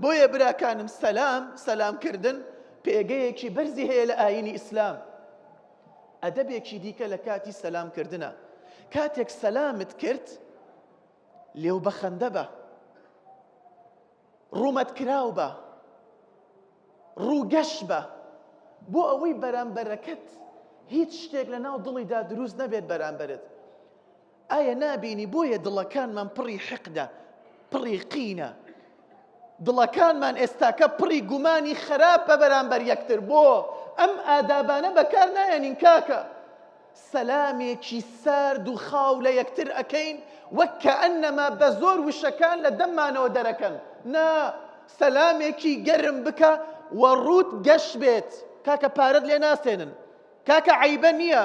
بۆیە براکانم سەلامکردن پێگەیەکی بەرزی هەیە لە ئاینی ئیسلام. ئەدەبێکی دیکە لە کاتی سەلامکردنە. کاتێک سەلامت کرد لێو بەخەندە بە، ڕوومەت کراو بە، ڕووگەش بە، بۆ ئەوەی بەرامبەرەکەت هیچ شتێک لە ناو دڵیدا دروست نەبێت بەرامبەرت. ئایا نابینی بۆیە دڵەکانمان پڕی حقدە، پڕی قینە، دڵەکانمان ئێستاکە پڕی گومانی خراپە بەرامبەر یەکتر. بۆ ئەم ئادابانە بەکار نایەنین کاکە. سەلامێکی سارد و خاو لە یەکتر ئەکەین وەک کەئەنەما بە زۆر وشەکان لە دەممانەوە دەرەکەن. نا، سەلامێکی گەرم بکە و ڕووت گەش بێت. کاکە پارەت لێ ناسێنن، کاکە عەیبە نییە،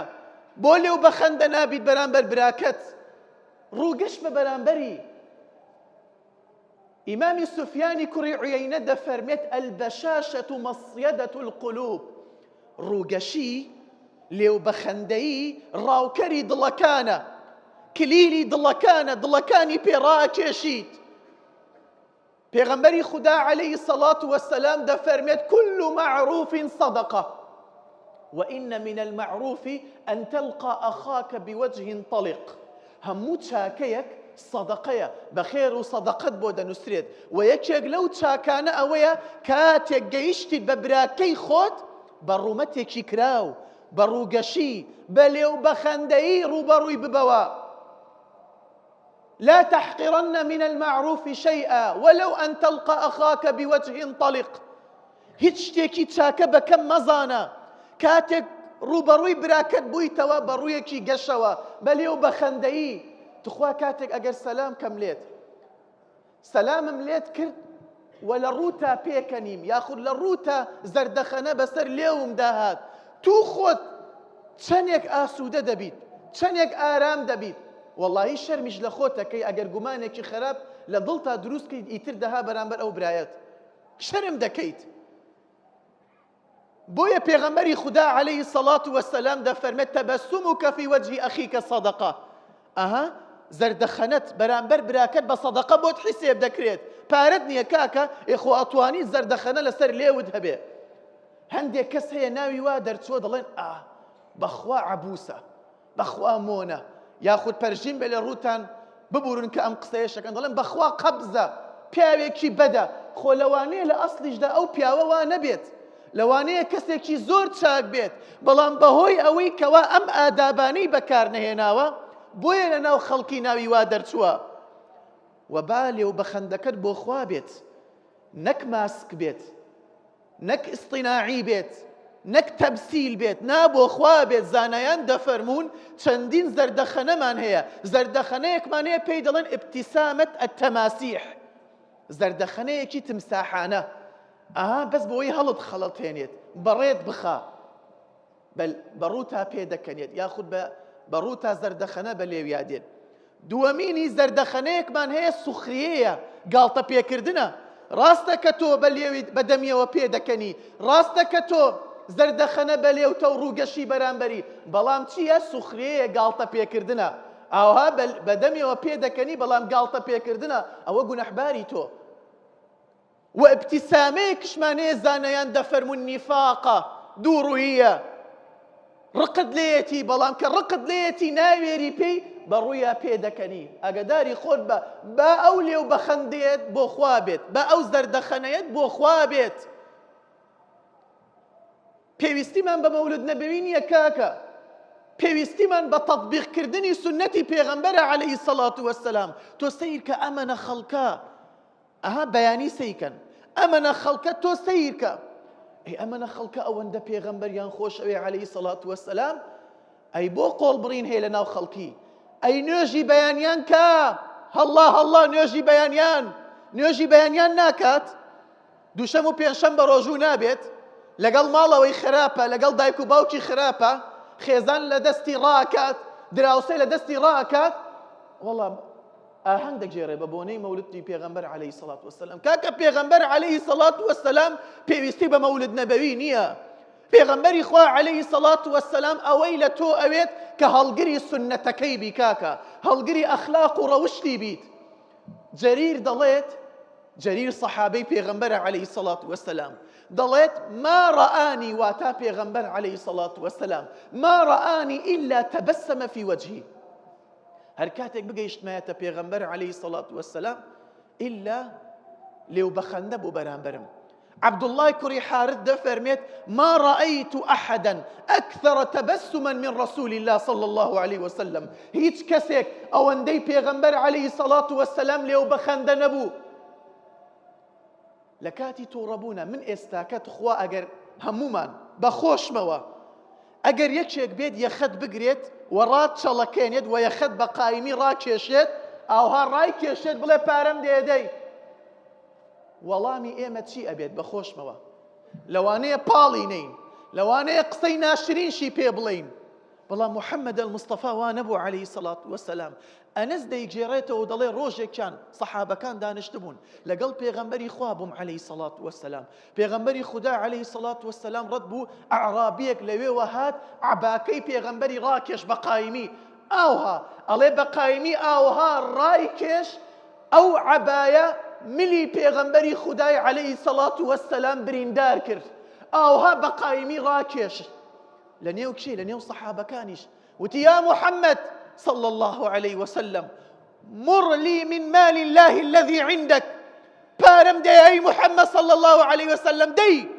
بۆ لێو بەخەندە نابیت بەرامبەر براکەت. ڕووگەش بە بەرامبەری. ئیمامی سوفیانی کوڕی عویەینە دەفەرمێت ئەلبەشاشەة مەصیەدەة القولوب. ڕووگەشی، لێو بەخەندەیی ڕاوکەری دڵەکانە، کلیلی دڵەکانە، دڵەکانی پێڕاکێشیت. پێغەمبەری خودا عەلەیهی سەڵات وەسەلام دەفەرمێت كل معروف صدقة وإن من المعروف أن تلقى أخاك بوجه طلق. هەموو چاکەیەک سەدەقەیە، بەخێر و سەدەقەت بۆ دەنووسرێت. و یەکێک لەو چاکانە ئەوەیە کاتێک گەیشتیت بە براکەی خۆت بە ڕوومەتێکی کراو، بە ڕووگەشی، بە لێو بەخەندەیی ڕووبەڕووی ببەوە. لا تحقرن من المعروف شيئا ولو أن تلقى أخاك بوجه طلق. هیچ شتێکی چاکە بەکەم مەزانە. کاتێک ڕووبەڕووی براکەت بوویتەوە بە ڕوویەکی گەشەوە، بە لێو بەخەندەیی، تخوا کاتێک ئەگەر سەلام کەم لێت، سەلامم لێت کرد و لە ڕووتا پێکەنیم، یاخود لە ڕووتا زەردەخەنە بەسەر لێوم داهات، تو خۆت چەندێک ئاسوودە دەبیت، چەندێک ئارام دەبیت. وەڵڵاهی شەرمیش لە خۆتەکەی ئەگەر گومانێکی خراپ لە دڵتا دروستکەیت ئیتر دەها بەرامبەر ئەو برایەت، شەرم دەکەیت. بۆیە پێغەمبەری خودا عەلەیهی سەڵات وەسەلام دەفەرمێت تەبەسسومک فی وەجهی ئەخیکە صەدەقە. ئەها، زەردەخەنەت بەرامبەر براکەت بە سەدەقە بۆت حیسێب دەکرێت. پارەت نییە کاکە، ئێخۆ ئەتوانی زەردەخەنە لەسەر لێوت هەبێ. هەندێک کەس هەیە ناوی وا دەرچووە دەڵێن بەخوا عەبووسە، بەخوا مۆنە، یاخود پەرژین بێ لە ڕووتان ببورن کە ئەم قسەیە شەکەن، دەڵێن بەخوا قەبزە، پیاوێکی بەدە. خۆ لەوانەیە لە ئەسڵیشدا ئەو پیاوە وا نەبێت، لەوانەیە کەسێکی زۆر چاک بێت، بەڵام بەهۆی ئەوەی کەوا ئەم ئادابانەی بەکار نەهێناوە بۆیە لە ناو خەڵکی ناوی وا دەرچووە. و با لێو بەخەندەکەت بۆ خوا بێت، نەک ماسک بێت، نەک ئیصطیناعی بێت، نەک تەمسیل بێت، نا بۆ خوا بێت. زانایان دەفەرمون چەندین زەردەخەنەمان هەیە. زەردەخەنەیەکمان هەیە پێی دەڵێن ئیبتیسامەت ئەتەماسیح، زەردەخەنەیەکی تمساحانە. بەس بۆی هەڵت خەڵەتێنێت، بەڕێت بخا، بە ڕووتا پێ دەکەنێت، یاخود بە ڕووتا زەردەخەنە بە لێویا دێت. دووەمینی زەردەخەنەیەکمان هەیە سوخریەیە، گاڵتە پێکردنە. ڕاستە کە تۆ بە دەمیەوە پێ دەکەنی، ڕاستە کە تۆ زەردەخەنە بە لێوتە و ڕووگەشی بەرامبەری، بەڵام چییە؟ سوخریەیە، گاڵتە پێکردنە. ئاوها بە دەمیەوە پێ دەکەنی، بەڵام گاڵتە پێکردنە، ئەوە گونەحباری تۆ. و ابتسامەیەکشمان هەیە زانایان دەفەرمون نیفاقە، دووڕوویە، ڕقت لێیەتی، بەڵام کە ڕقت لێیەتی ناوێری پێی بە ڕوویە پێ دەکەنی. ئەگەداری خۆت بە ئەو لێو بەخەندێت بۆ خوا بێت، بە ئەو زەردەخەنەیەت بۆ خوا بێت. پێویستیمان بە مەولود نەبەوی نییە کاکە، پێویستیمان بە تەطبیقکردنی سنەتی پێغەمبەرە عەلەیهی سەڵات وەسەلام. تۆ سەیر کە ئەمەنە خەڵکە، بەیانی سەیکەن، ئەمەنە خەڵکە تۆ سەیر کە. ئەمەنە خەڵکە ئەوەندە پێغەمبەریان خۆش ئەوێ عەلەیهی سەڵات وەسەلام، ئەی بۆ قۆڵ بڕین هەیە لە ناو خەڵکی، ئەی نوێژی بەیانیان کە، هەڵڵا هەڵڵا نوێژی بەیانیان، نوێژی بەیانیان ناکات، دووشەم و پێنجشەمبە ڕۆژوو نابێت، لەگەڵ ماڵەوەی خراپە، لەگەڵ دایک و باوکی خراپە، خێزان لە دەستی ڕاکات، دراوسێ لە دەستی ڕاکات. وەڵام ئاهەنگ دەگێڕێ بە بۆنەی مەولودی پێغەمبەر عەلەیهی سەڵات وەسەلام. کاکە پێغەمبەر عەلەیهی سەڵات وەسەلام پێویستی بە مەولود نەبەوی نییە. پێغەمبەری خوا عەلەیهی سەڵات وەسەلام ئەوەی لە تۆ ئەوێت کە هەڵگری سنەتەکەی بی کاکە، هەڵگری ئەخلاق و ڕەوشتی بیت. جەریر دەڵێت جرير صحابي پیغمبر عليه الصلاة والسلام دلت ما رآني واتا پیغمبر عليه الصلاة والسلام ما رآني إلا تبسم في وجهي هركاتك بقيشت ما يتا پیغمبر عليه الصلاة والسلام إلا لو بخندب برامبرم عبد الله كري حارد فرميت ما رأيت أحدا أكثر تبسما من رسول الله صلى الله عليه وسلم هيج كسك أو اندي پیغمبر عليه الصلاة والسلام لو بخند نبو لكاتي توربونا من استاكت خوا أجر همومان بخوش موا أجر يكشك بيد يخد بقريت ورات شلكين يد ويخد بقايمي راكشيت أو هالرايكشيت بلا بارم دي وەڵامی ئێمە چی ئەبێت بەخۆشمەوە لەوانەیە پاڵی نین لەوانەیە قسەی ناشرینشی پێ بڵین بەڵام محەممەد المستەفا وا نەبوو عەلەیهی سەڵات وەسەلام ئەنەس دەیگێڕێتەوە و دەڵێ ڕۆژێکیان سەحابەکان دانیشتبوون لەگەڵ پێغەمبەری خوا بووم عەلەیهی سەڵات وەسەلام پێغەمبەری خودا عەلەیهی سەڵات وەسەلام ڕەت بوو ئەعرابیەک لەوێوە هات عەباکەی پێغەمبەری ڕاکێش بە قایمی ئاوها ئەڵێ بە قایمی ئاوها ڕایکێش ئەو عەبایە ملی پێغەمبەری خودای عەلەیهی سەڵات وەسەلام بریندار کرد ئاوها بە قایمی ڕاکێش لە نێو کشێ لە نێو سەحابەکانیش وتی یا محەممەد صلى الله عليه وسلم مر لي من مال الله الذي عندك بارم دي أي محمد صلى الله عليه وسلم دي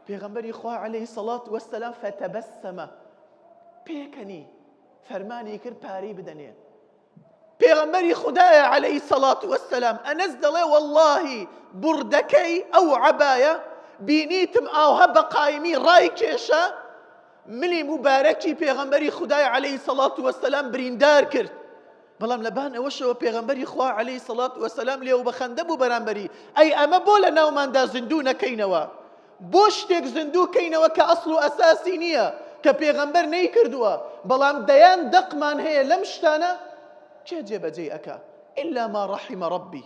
پیغمبری خوا عليه الصلاة والسلام فتبسم پیکنی فرمانی کرد پاری بدنی پیغمبری خدای عليه الصلاة والسلام انز دڵێ والله بردكي او عباية بینیتم ئاوها بە قایمی ڕای کێشە ملی مبارەکی پێغەمبەری خودای عەلەیهی سەڵات وەسەلام بریندار کرد بەڵام لەبان ئەوەشەوە پێغەمبەری خوا عەلەیهی سەڵات وەسەلام لێو بەخەندە بوو بەرامبەری ئەی ئەمە بۆ لە ناوماندا زیندوو نەکەینەوە بۆ شتێک زیندوو کەینەوە کە ئەسڵ و ئەساسی نییە کە پێغەمبەر نەیکردووە بەڵام دەیان دەقمان هەیە لەم شتانە کێ جێبەجێی ئەکا ئیلا ما ڕەحیمە ڕەبی